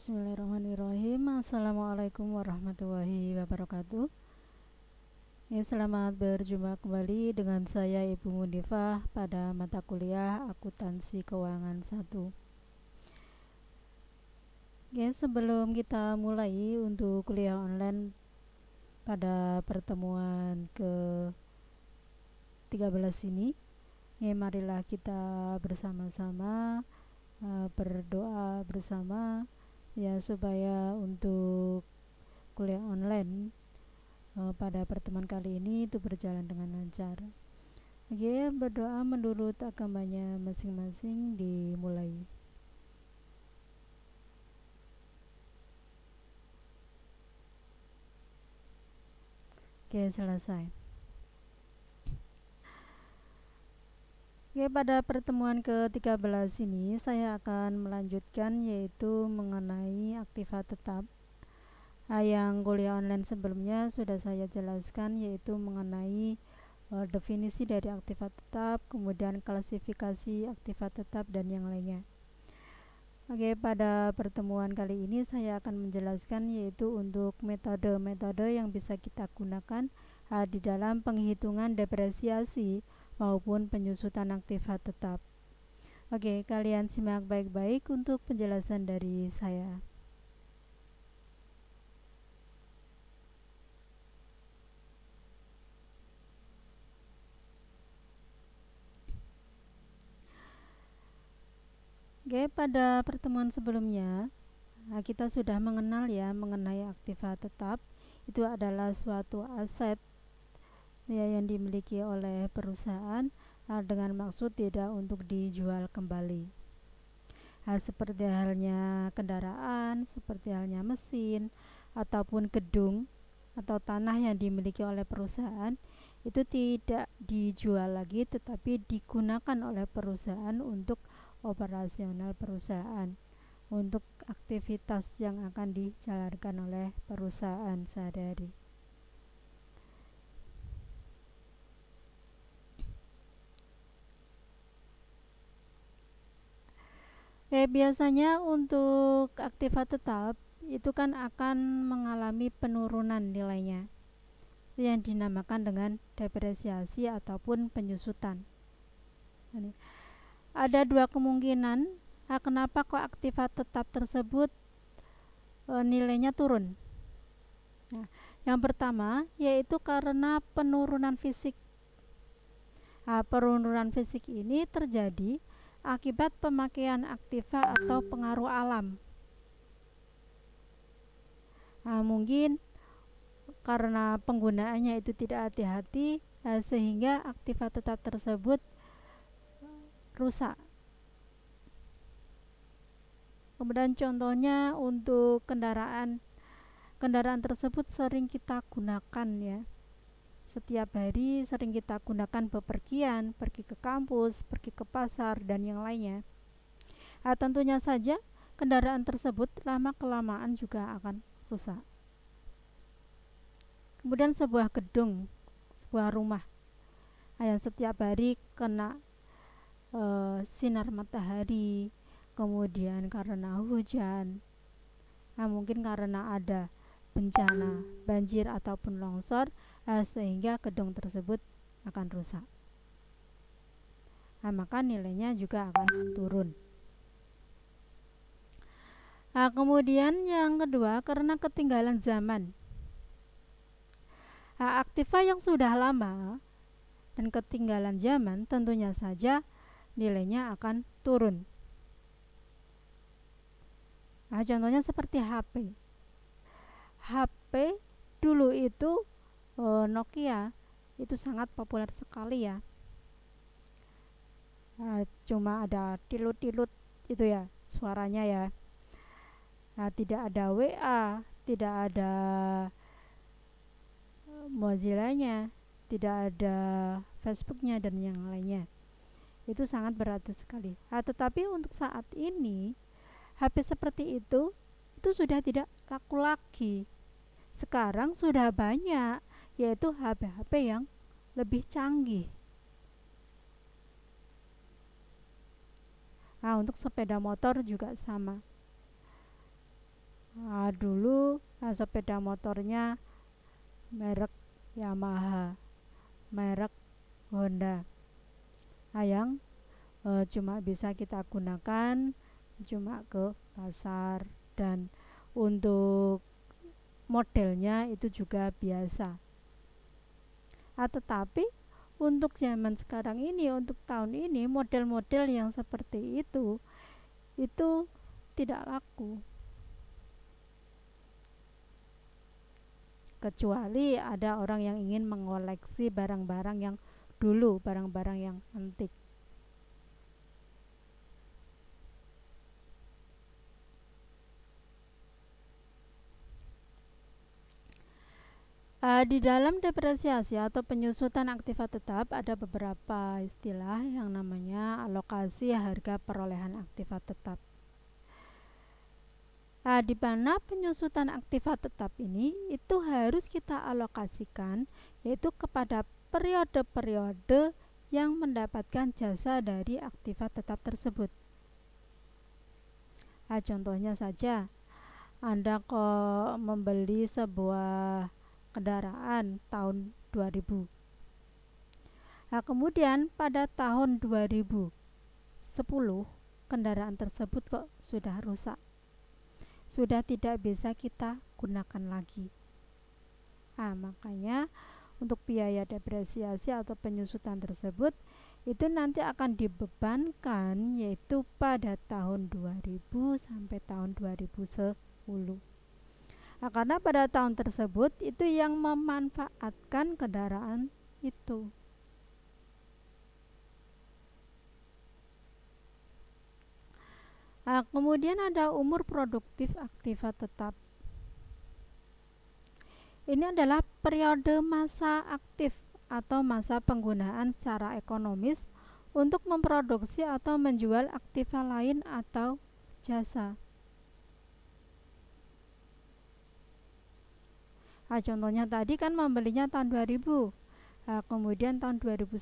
Bismillahirrahmanirrahim. Assalamualaikum warahmatullahi wabarakatuh. Ya, selamat berjumpa kembali dengan saya Ibu Munifah pada mata kuliah Akuntansi Keuangan 1. Ya, sebelum kita mulai untuk kuliah online pada pertemuan ke-13 ini, ya marilah kita bersama-sama berdoa bersama ya supaya untuk kuliah online pada pertemuan kali ini itu berjalan dengan lancar. Oke, berdoa menurut agamanya masing-masing dimulai. Oke, selesai. Oke, pada pertemuan ke-13 ini saya akan melanjutkan yaitu mengenai aktiva tetap. Yang kuliah online sebelumnya sudah saya jelaskan yaitu mengenai definisi dari aktiva tetap, kemudian klasifikasi aktiva tetap dan yang lainnya. Oke, pada pertemuan kali ini saya akan menjelaskan yaitu untuk metode-metode yang bisa kita gunakan di dalam penghitungan depresiasi maupun penyusutan aktiva tetap. Oke, kalian simak baik-baik untuk penjelasan dari saya. Oke, pada pertemuan sebelumnya kita sudah mengenal ya mengenai aktiva tetap. Itu adalah suatu aset ya, yang dimiliki oleh perusahaan dengan maksud tidak untuk dijual kembali. Seperti halnya kendaraan, seperti halnya mesin, ataupun gedung atau tanah yang dimiliki oleh perusahaan, itu tidak dijual lagi tetapi digunakan oleh perusahaan untuk operasional perusahaan, untuk aktivitas yang akan dijalankan oleh perusahaan sehari-hari. Biasanya untuk aktiva tetap itu kan akan mengalami penurunan nilainya yang dinamakan dengan depresiasi ataupun penyusutan. Ada dua kemungkinan kenapa kok aktiva tetap tersebut nilainya turun. Yang pertama yaitu karena penurunan fisik. Penurunan fisik ini terjadi akibat pemakaian aktiva atau pengaruh alam. Mungkin karena penggunaannya itu tidak hati-hati sehingga aktiva tetap tersebut rusak. Kemudian contohnya untuk kendaraan tersebut sering kita gunakan ya. Setiap hari sering kita gunakan bepergian, pergi ke kampus, pergi ke pasar dan yang lainnya. Tentunya saja kendaraan tersebut lama-kelamaan juga akan rusak. Kemudian sebuah gedung, sebuah rumah yang setiap hari kena sinar matahari, kemudian karena hujan, mungkin karena ada bencana banjir ataupun longsor sehingga gedung tersebut akan rusak. Maka nilainya juga akan turun. Kemudian yang kedua karena ketinggalan zaman. Aktiva yang sudah lama dan ketinggalan zaman tentunya saja nilainya akan turun. Contohnya seperti HP. HP dulu itu Nokia itu sangat populer sekali ya. Cuma ada tilut-tilut itu ya suaranya ya. Tidak ada WA, tidak ada Mozilla-nya, tidak ada Facebook-nya dan yang lainnya. Itu sangat berarti sekali. Tetapi untuk saat ini HP seperti itu sudah tidak laku lagi. Sekarang sudah banyak yaitu HP-HP yang lebih canggih. Untuk sepeda motor juga sama. Dulu sepeda motornya merek Yamaha, merek Honda. Yang cuma bisa kita gunakan cuma ke pasar, dan untuk modelnya itu juga biasa. Tetapi untuk zaman sekarang ini, untuk tahun ini, model-model yang seperti itu tidak laku, kecuali ada orang yang ingin mengoleksi barang-barang yang dulu, barang-barang yang antik. Di dalam depresiasi atau penyusutan aktiva tetap ada beberapa istilah yang namanya alokasi harga perolehan aktiva tetap. Di mana penyusutan aktiva tetap ini itu harus kita alokasikan yaitu kepada periode-periode yang mendapatkan jasa dari aktiva tetap tersebut. Contohnya saja, Anda kok membeli sebuah kendaraan tahun 2000. Kemudian pada tahun 2010 kendaraan tersebut kok sudah rusak, sudah tidak bisa kita gunakan lagi. Makanya untuk biaya depresiasi atau penyusutan tersebut itu nanti akan dibebankan yaitu pada tahun 2000 sampai tahun 2010. Karena pada tahun tersebut itu yang memanfaatkan kendaraan itu. Kemudian ada umur produktif aktiva tetap. Ini adalah periode masa aktif atau masa penggunaan secara ekonomis untuk memproduksi atau menjual aktiva lain atau jasa. Contohnya tadi kan membelinya tahun 2000, kemudian tahun 2010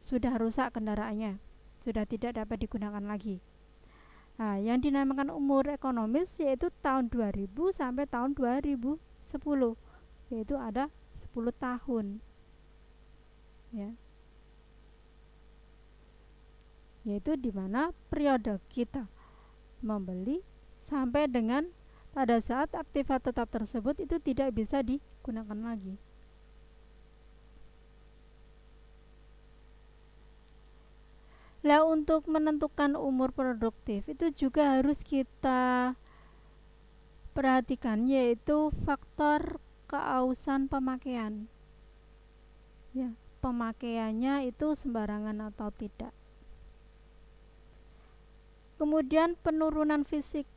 sudah rusak kendaraannya, sudah tidak dapat digunakan lagi. Yang dinamakan umur ekonomis yaitu tahun 2000 sampai tahun 2010, yaitu ada 10 tahun. Ya. Yaitu dimana periode kita membeli sampai dengan pada saat aktiva tetap tersebut itu tidak bisa digunakan lagi. Nah, untuk menentukan umur produktif itu juga harus kita perhatikan yaitu faktor keausan pemakaian. Ya, pemakaiannya itu sembarangan atau tidak. Kemudian penurunan fisik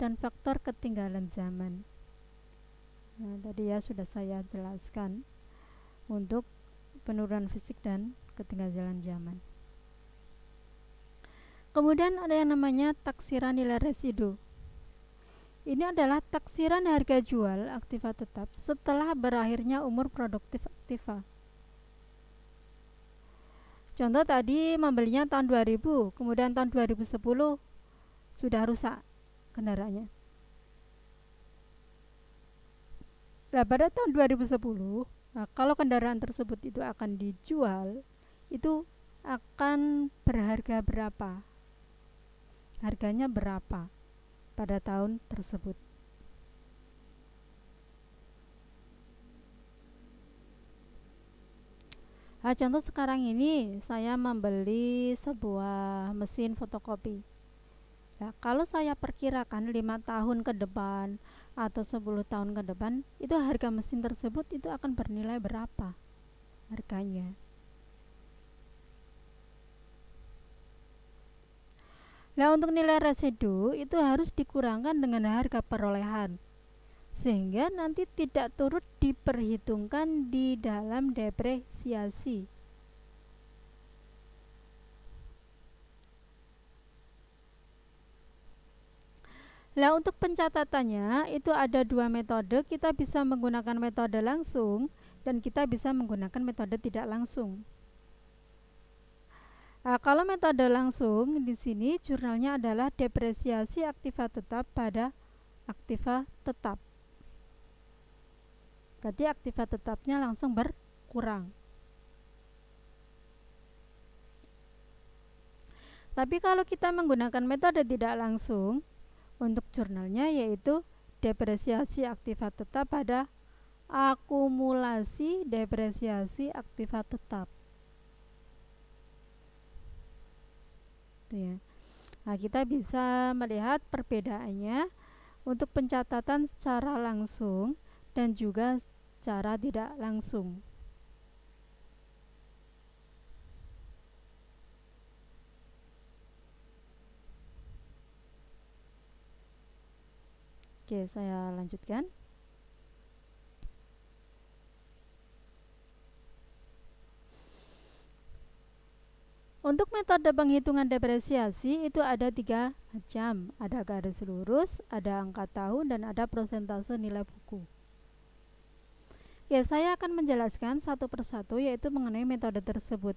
dan faktor ketinggalan zaman. Tadi ya sudah saya jelaskan untuk penurunan fisik dan ketinggalan zaman. Kemudian ada yang namanya taksiran nilai residu. Ini adalah taksiran harga jual aktiva tetap setelah berakhirnya umur produktif aktiva. Contoh tadi membelinya tahun 2000, kemudian tahun 2010 sudah rusak kendaraannya. Nah, pada tahun 2010, kalau kendaraan tersebut itu akan dijual, itu akan berharga berapa? Harganya berapa pada tahun tersebut? Contoh sekarang ini saya membeli sebuah mesin fotokopi. Kalau saya perkirakan 5 tahun ke depan atau 10 tahun ke depan, itu harga mesin tersebut itu akan bernilai berapa harganya. Nah, untuk nilai residu itu harus dikurangkan dengan harga perolehan, sehingga nanti tidak turut diperhitungkan di dalam depresiasi. Nah, untuk pencatatannya itu ada dua metode. Kita bisa menggunakan metode langsung dan kita bisa menggunakan metode tidak langsung. Kalau metode langsung di sini jurnalnya adalah depresiasi aktiva tetap pada aktiva tetap. Berarti aktiva tetapnya langsung berkurang. Tapi kalau kita menggunakan metode tidak langsung untuk jurnalnya, yaitu depresiasi aktiva tetap pada akumulasi depresiasi aktiva tetap. Itu ya. Nah, kita bisa melihat perbedaannya untuk pencatatan secara langsung dan juga secara tidak langsung. Oke, saya lanjutkan. Untuk metode penghitungan depresiasi itu ada 3 macam. Ada garis lurus, ada angka tahun, dan ada persentase nilai buku. Ya, saya akan menjelaskan satu persatu yaitu mengenai metode tersebut.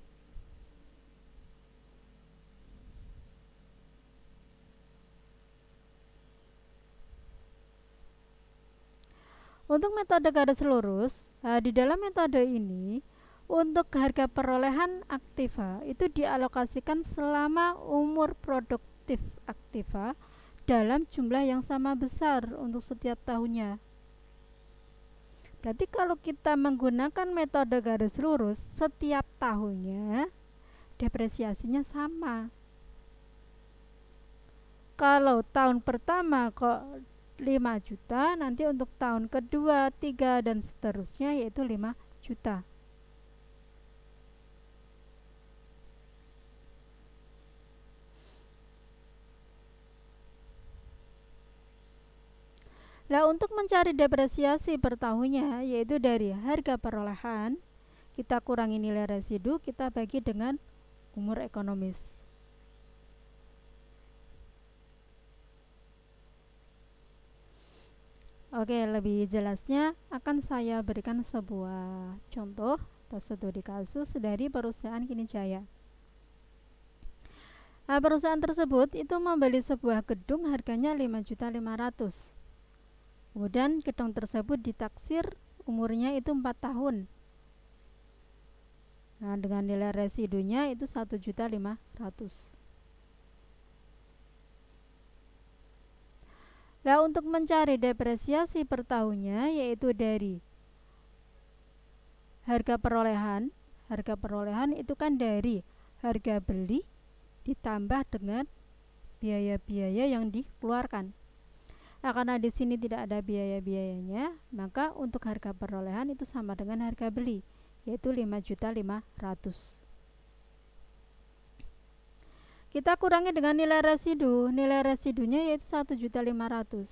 Untuk metode garis lurus, di dalam metode ini untuk harga perolehan aktiva itu dialokasikan selama umur produktif aktiva dalam jumlah yang sama besar untuk setiap tahunnya. Berarti kalau kita menggunakan metode garis lurus, setiap tahunnya depresiasinya sama. Kalau tahun pertama kok 5 juta, nanti untuk tahun kedua, 3 dan seterusnya yaitu 5 juta. Nah, untuk mencari depresiasi per tahunnya yaitu dari harga perolehan, kita kurangi nilai residu, kita bagi dengan umur ekonomis. Oke, lebih jelasnya akan saya berikan sebuah contoh atau studi kasus dari perusahaan Kinijaya. Perusahaan tersebut itu membeli sebuah gedung harganya 5.500.000. Kemudian gedung tersebut ditaksir umurnya itu 4 tahun. Nah, dengan nilai residunya itu 1.500.000. Nah, untuk mencari depresiasi per tahunnya yaitu dari harga perolehan. Harga perolehan itu kan dari harga beli ditambah dengan biaya-biaya yang dikeluarkan. Nah, karena di sini tidak ada biaya-biayanya, maka untuk harga perolehan itu sama dengan harga beli, yaitu 5.500.000. Kita kurangi dengan nilai residu. Nilai residunya yaitu 1.500.000.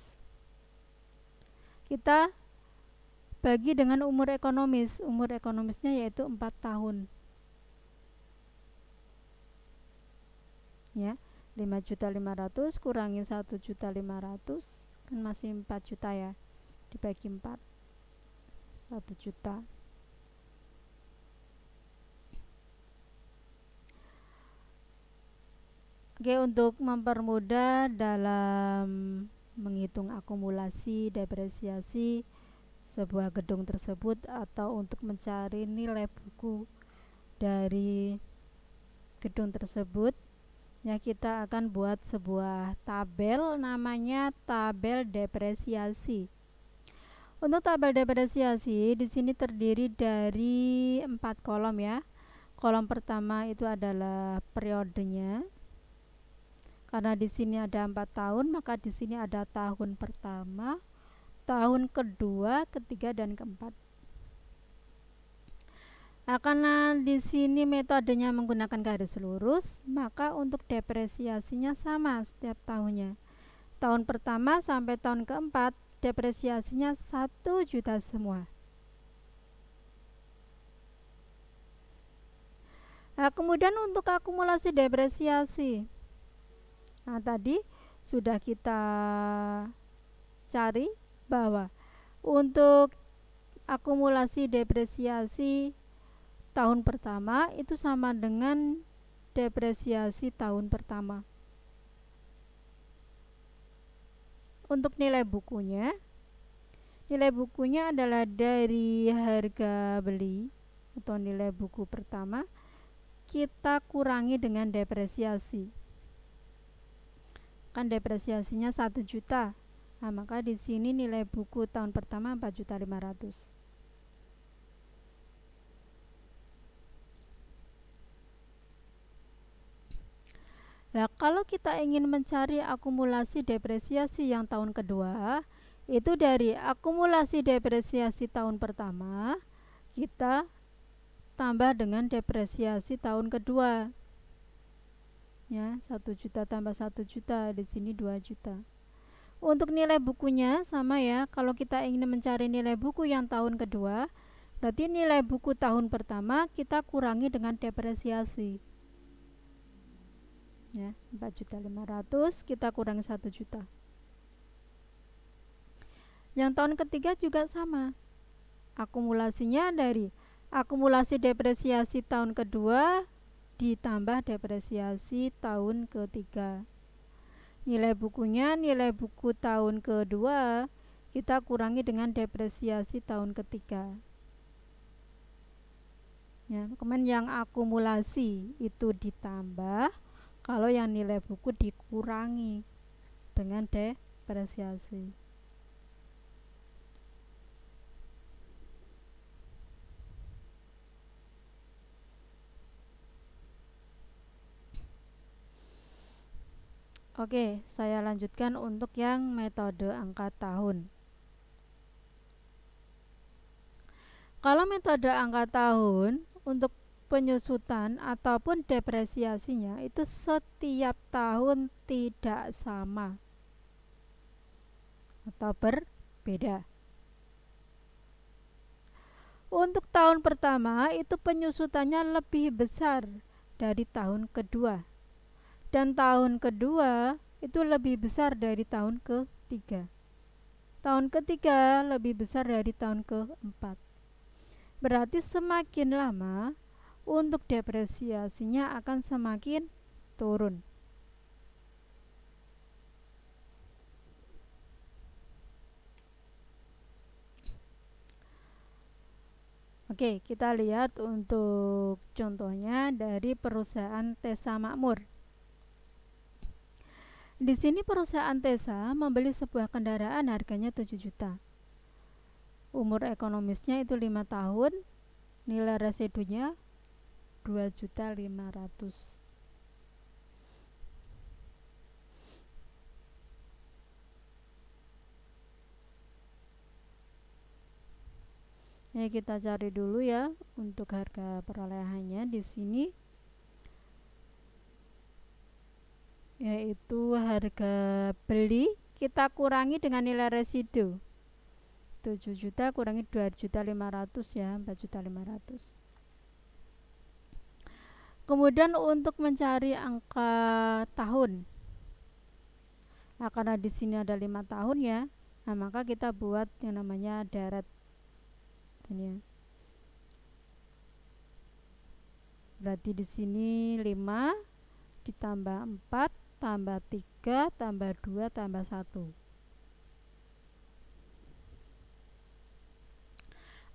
Kita bagi dengan umur ekonomis. Umur ekonomisnya yaitu 4 tahun. Ya, 5.500.000 kurangi 1.500.000 kan masih 4 juta ya. Dibagi 4. 1 juta. Oke, untuk mempermudah dalam menghitung akumulasi depresiasi sebuah gedung tersebut atau untuk mencari nilai buku dari gedung tersebut, ya kita akan buat sebuah tabel namanya tabel depresiasi. Untuk tabel depresiasi di sini terdiri dari 4 kolom ya. Kolom pertama itu adalah periodenya. Karena di sini ada 4 tahun, maka di sini ada tahun pertama, tahun kedua, ketiga dan keempat. Nah, karena di sini metodenya menggunakan garis lurus, maka untuk depresiasinya sama setiap tahunnya. Tahun pertama sampai tahun keempat depresiasinya 1 juta semua. Nah, kemudian untuk akumulasi depresiasi, nah tadi sudah kita cari bahwa untuk akumulasi depresiasi tahun pertama itu sama dengan depresiasi tahun pertama. Untuk nilai bukunya adalah dari harga beli atau nilai buku pertama kita kurangi dengan depresiasi. Kan depresiasinya 1 juta. Nah, maka di sini nilai buku tahun pertama 4.500.000. Nah, kalau kita ingin mencari akumulasi depresiasi yang tahun kedua, itu dari akumulasi depresiasi tahun pertama kita tambah dengan depresiasi tahun kedua. Ya, 1 juta tambah 1 juta, di sini 2 juta. Untuk nilai bukunya sama ya, kalau kita ingin mencari nilai buku yang tahun kedua, berarti nilai buku tahun pertama kita kurangi dengan depresiasi. Ya, 4.500.000 kita kurangi 1 juta. Yang tahun ketiga juga sama. Akumulasinya dari akumulasi depresiasi tahun kedua ditambah depresiasi tahun ketiga. Nilai bukunya, nilai buku tahun kedua kita kurangi dengan depresiasi tahun ketiga. Ya, kemudian yang akumulasi itu ditambah, kalau yang nilai buku dikurangi dengan depresiasi. Oke, saya lanjutkan untuk yang metode angka tahun. Kalau metode angka tahun untuk penyusutan ataupun depresiasinya itu setiap tahun tidak sama atau berbeda. Untuk tahun pertama itu penyusutannya lebih besar dari tahun kedua, dan tahun kedua itu lebih besar dari tahun ketiga. Tahun ketiga lebih besar dari tahun keempat. Berarti semakin lama untuk depresiasinya akan semakin turun. Oke, kita lihat untuk contohnya dari perusahaan Tesa Makmur. Di sini perusahaan Tesa membeli sebuah kendaraan harganya 7 juta. Umur ekonomisnya itu 5 tahun, nilai residunya 2.500.000. Ya, kita cari dulu ya untuk harga perolehannya di sini, yaitu harga beli kita kurangi dengan nilai residu 7 juta kurangi 2.500.000 ya, 4.500.000. Kemudian untuk mencari angka tahun, nah karena di sini ada 5 tahun ya, nah maka kita buat yang namanya deret ini ya. Berarti di sini 5 ditambah 4 tambah 3 tambah 2 tambah 1.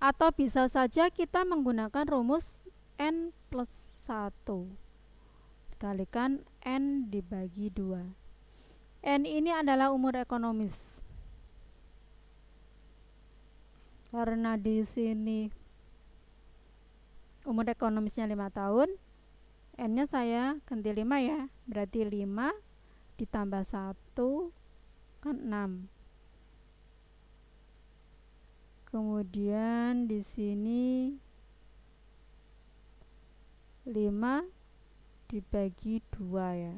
Atau bisa saja kita menggunakan rumus N plus 1 dikalikan N dibagi 2. N ini adalah umur ekonomis. Karena di sini umur ekonomisnya 5 tahun, N-nya saya ganti 5 ya. Berarti 5 ditambah 1 kan 6. Kemudian di sini 5 dibagi 2 ya.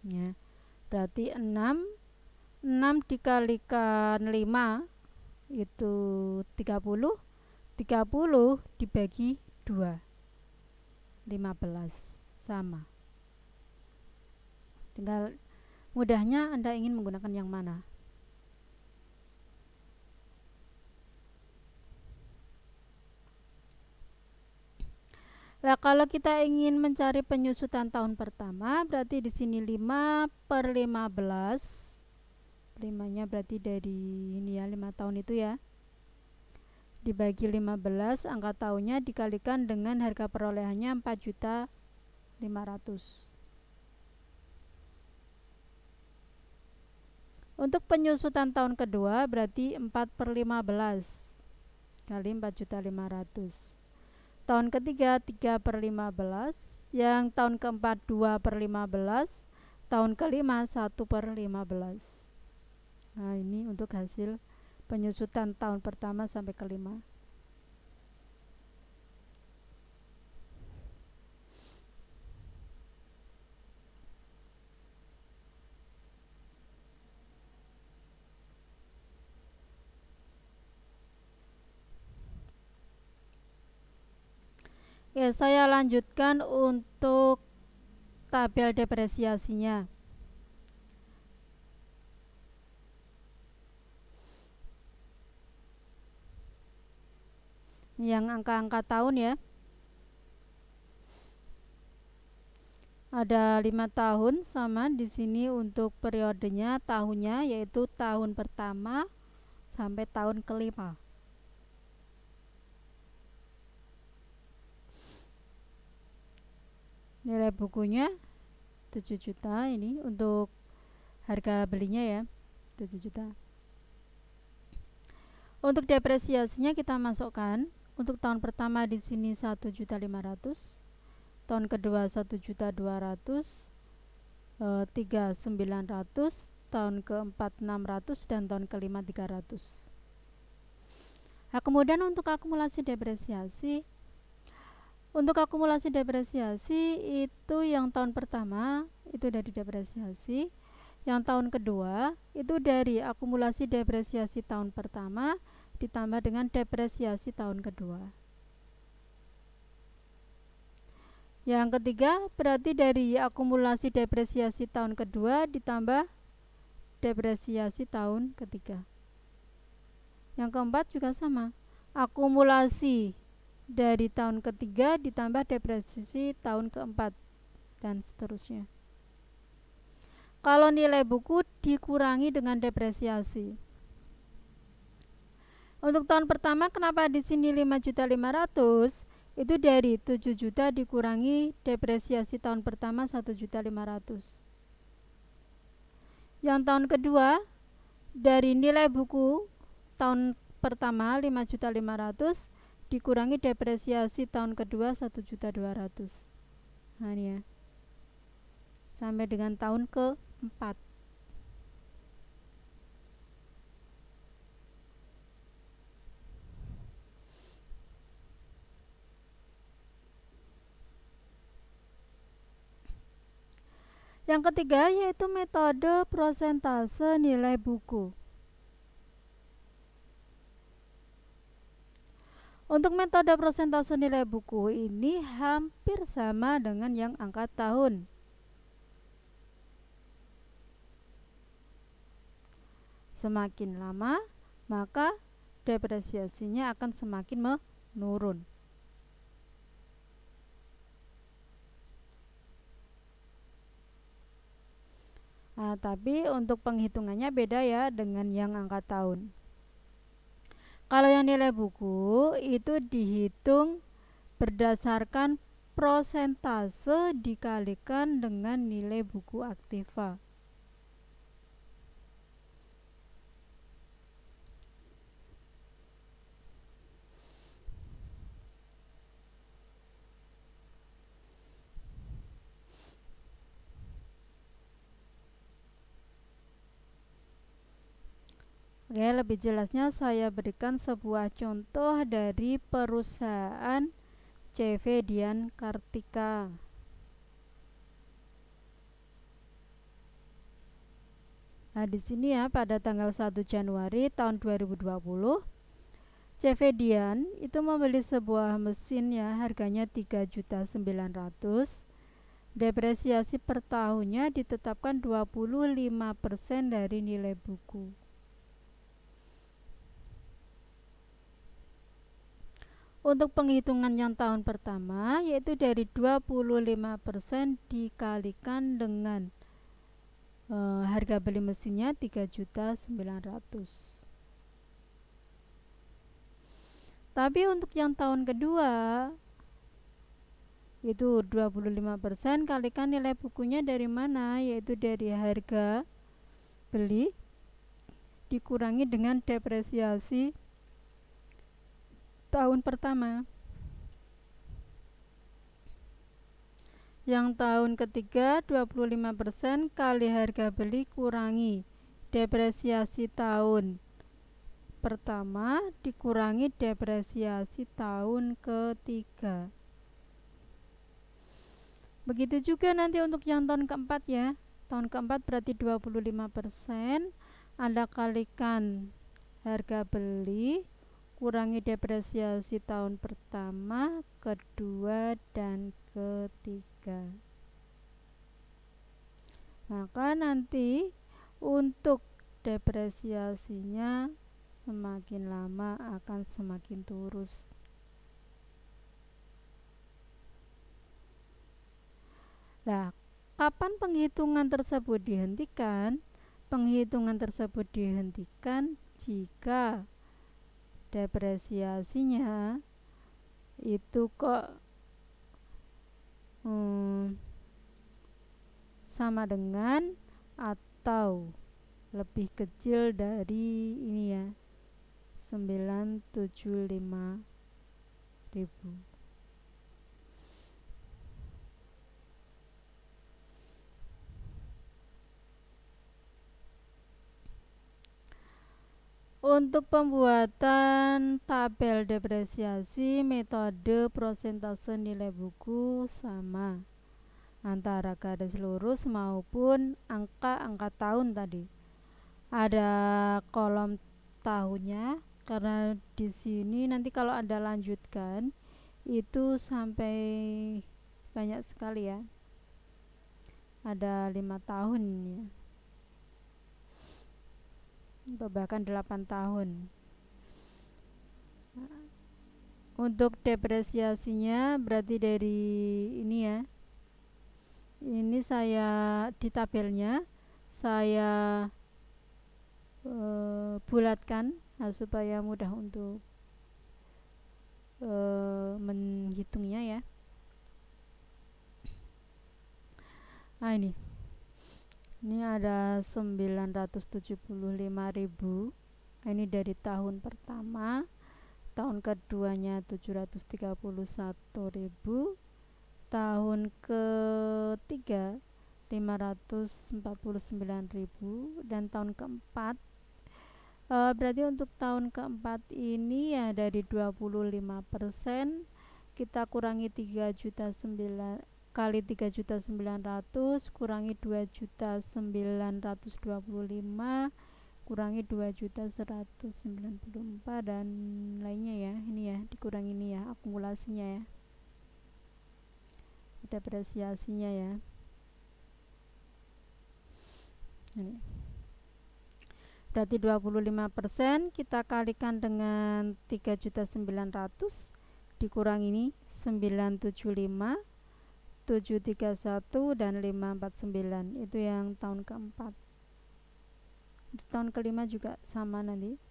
Ya, berarti 6 dikalikan 5 itu 30 dibagi 2. 15 sama. Tinggal mudahnya Anda ingin menggunakan yang mana. Nah, kalau kita ingin mencari penyusutan tahun pertama, berarti di sini 5/15. 5-nya berarti dari ini ya, 5 tahun itu ya. Dibagi 15, angka tahunnya dikalikan dengan harga perolehannya 4.500.000. Untuk penyusutan tahun kedua berarti 4/15 kali 4.500.000. Tahun ketiga 3/15, yang tahun keempat 2/15, tahun kelima 1/15. Nah, ini untuk hasil penyusutan tahun pertama sampai kelima. Ya, saya lanjutkan untuk tabel depresiasinya. Yang angka-angka tahun ya. Ada 5 tahun sama di sini untuk periodenya, tahunnya yaitu tahun pertama sampai tahun kelima. Nilai bukunya 7 juta, ini untuk harga belinya ya, 7 juta. Untuk depresiasinya kita masukkan. Untuk tahun pertama di sini 1.500.000, tahun kedua 1.200.000, 3 900, tahun keempat 600, dan tahun kelima 300. Nah, kemudian untuk akumulasi depresiasi, itu yang tahun pertama itu dari depresiasi, yang tahun kedua itu dari akumulasi depresiasi tahun pertama ditambah dengan depresiasi tahun kedua. Yang ketiga berarti dari akumulasi depresiasi tahun kedua ditambah depresiasi tahun ketiga. Yang keempat juga sama, akumulasi dari tahun ketiga ditambah depresiasi tahun keempat, dan seterusnya. Kalau nilai buku dikurangi dengan depresiasi. Untuk tahun pertama kenapa di sini 5.500.000? Itu dari 7 juta dikurangi depresiasi tahun pertama 1.500.000. Yang tahun kedua dari nilai buku tahun pertama 5.500.000 dikurangi depresiasi tahun kedua 1.200.000. Nah, ini ya. Sampai dengan tahun keempat. Yang ketiga yaitu metode prosentase nilai buku. Untuk metode prosentase nilai buku ini hampir sama dengan yang angka tahun. Semakin lama, maka depresiasinya akan semakin menurun. Nah, tapi untuk penghitungannya beda ya dengan yang angka tahun. Kalau yang nilai buku itu dihitung berdasarkan prosentase dikalikan dengan nilai buku aktiva. Oke, lebih jelasnya saya berikan sebuah contoh dari perusahaan CV Dian Kartika. Nah, di sini ya pada tanggal 1 Januari tahun 2020 CV Dian itu membeli sebuah mesin ya, harganya 3.900.000. Depresiasi per tahunnya ditetapkan 25% dari nilai buku. Untuk penghitungan yang tahun pertama, yaitu dari 25% dikalikan dengan harga beli mesinnya 3.900.000. Tapi untuk yang tahun kedua, itu 25% kalikan nilai bukunya dari mana, yaitu dari harga beli dikurangi dengan depresiasi tahun pertama. Yang tahun ketiga 25% kali harga beli kurangi depresiasi tahun pertama dikurangi depresiasi tahun ketiga. Begitu juga nanti untuk yang tahun keempat ya. Tahun keempat berarti 25%, Anda kalikan harga beli kurangi depresiasi tahun pertama, kedua, dan ketiga. Maka nanti untuk depresiasinya semakin lama akan semakin turun. Nah, kapan penghitungan tersebut dihentikan? Penghitungan tersebut dihentikan jika depresiasinya itu kok sama dengan atau lebih kecil dari ini ya, 975.000. Untuk pembuatan tabel depresiasi, metode prosentase nilai buku sama antara garis lurus maupun angka-angka tahun tadi. Ada kolom tahunnya karena di sini nanti kalau Anda lanjutkan itu sampai banyak sekali ya. Ada 5 tahun ya. Atau bahkan 8 tahun. Untuk depresiasinya berarti dari ini ya. Ini saya di tabelnya saya bulatkan supaya mudah untuk menghitungnya ya. Nah ini ada 975.000. Ini dari tahun pertama, tahun keduanya 731.000, tahun ketiga 549.000, dan tahun keempat berarti untuk tahun keempat ini ya dari 25% kita kurangi 3.900.000 kali 3.900.000 kurangi 2.925 kurangi 2.194 dan lainnya ya. Ini ya dikurangi ini ya akumulasinya ya, depresiasinya ya. Ini berarti 25% kita kalikan dengan 3.900.000 dikurangi ini 975, 731 dan 549. Itu yang tahun keempat. Untuk tahun kelima juga sama nanti.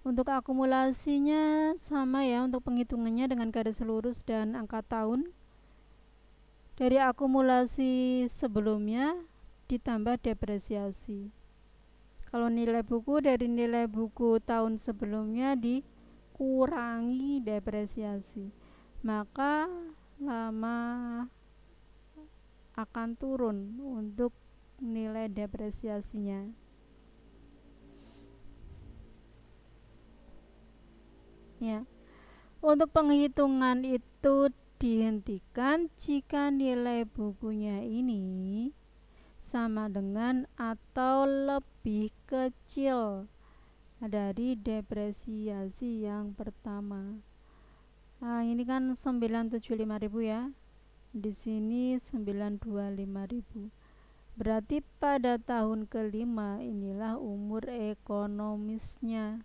Untuk akumulasinya sama ya, untuk penghitungannya dengan garis lurus dan angka tahun. Dari akumulasi sebelumnya ditambah depresiasi. Kalau nilai buku dari nilai buku tahun sebelumnya dikurangi depresiasi, maka lama akan turun untuk nilai depresiasinya. Ya. Untuk penghitungan itu dihentikan jika nilai bukunya ini sama dengan atau lebih kecil dari depresiasi yang pertama. Nah, ini kan 975.000 ya. Di sini 925.000. Berarti pada tahun kelima inilah umur ekonomisnya.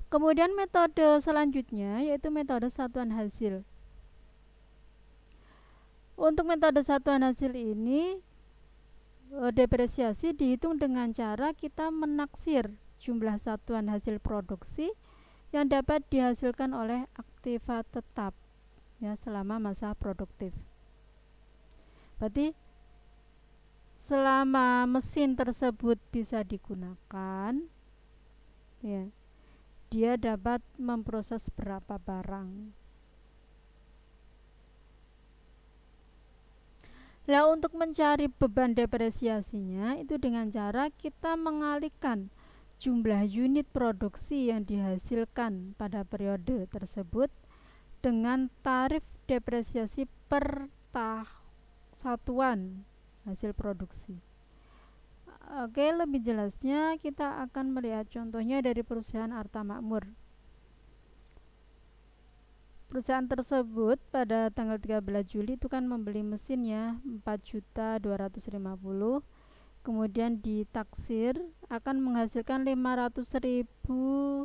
Kemudian metode selanjutnya yaitu metode satuan hasil. Untuk metode satuan hasil ini depresiasi dihitung dengan cara kita menaksir jumlah satuan hasil produksi yang dapat dihasilkan oleh aktiva tetap ya selama masa produktif. Berarti selama mesin tersebut bisa digunakan ya, dia dapat memproses berapa barang. Nah, untuk mencari beban depresiasinya itu dengan cara kita mengalihkan jumlah unit produksi yang dihasilkan pada periode tersebut dengan tarif depresiasi per satuan hasil produksi. Oke, lebih jelasnya kita akan melihat contohnya dari perusahaan Arta Makmur. Perusahaan tersebut pada tanggal 13 Juli itu kan membeli mesinnya 4.250.000, kemudian ditaksir akan menghasilkan 500.000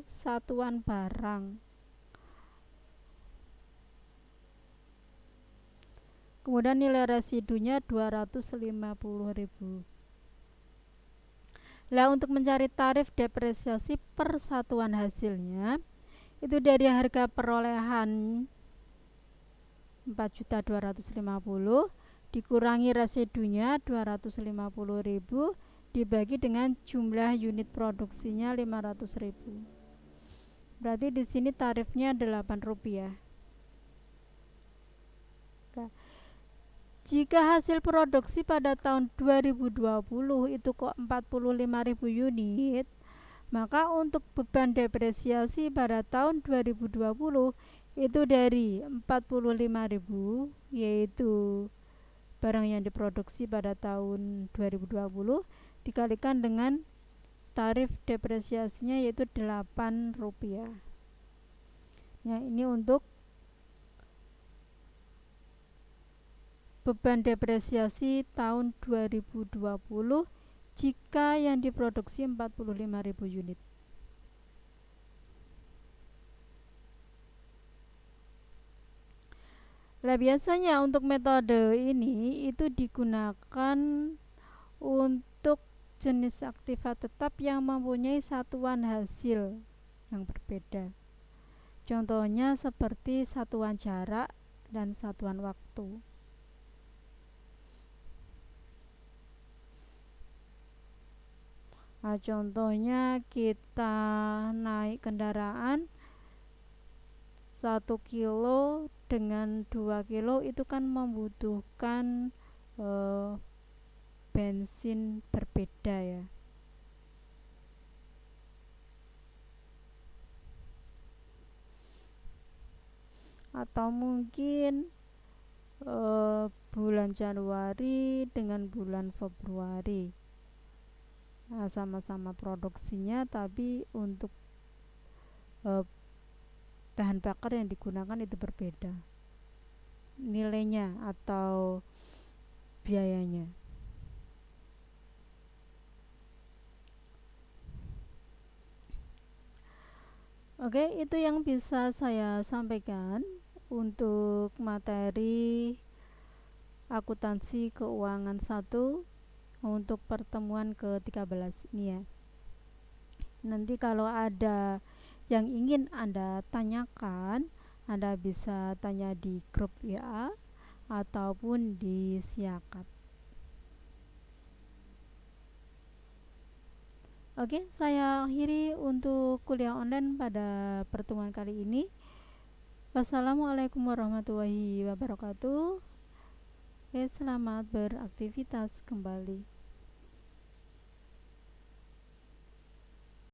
satuan barang. Kemudian nilai residunya 250.000. Nah, untuk mencari tarif depresiasi per satuan hasilnya itu dari harga perolehan 4.250.000 dikurangi residunya 250.000 dibagi dengan jumlah unit produksinya 500.000. Berarti di sini tarifnya Rp8. Nah, jika hasil produksi pada tahun 2020 itu kok 45.000 unit, maka untuk beban depresiasi pada tahun 2020 itu dari 45.000 yaitu barang yang diproduksi pada tahun 2020 dikalikan dengan tarif depresiasinya yaitu Rp8. Ya, ini untuk beban depresiasi tahun 2020 jika yang diproduksi 45.000 unit. Nah, biasanya untuk metode ini itu digunakan untuk jenis aktiva tetap yang mempunyai satuan hasil yang berbeda. Contohnya seperti satuan jarak dan satuan waktu. Nah, contohnya kita naik kendaraan 1 kilo dengan 2 kilo itu kan membutuhkan bensin berbeda ya. Atau mungkin bulan Januari dengan bulan Februari. Nah, sama-sama produksinya tapi untuk bahan bakar yang digunakan itu berbeda nilainya atau biayanya. Oke, itu yang bisa saya sampaikan untuk materi akuntansi keuangan 1 untuk pertemuan ke-13 ini ya. Nanti kalau ada yang ingin Anda tanyakan, Anda bisa tanya di grup WA ataupun di Siakat. Oke, saya akhiri untuk kuliah online pada pertemuan kali ini. Wassalamualaikum warahmatullahi wabarakatuh. Selamat beraktivitas kembali.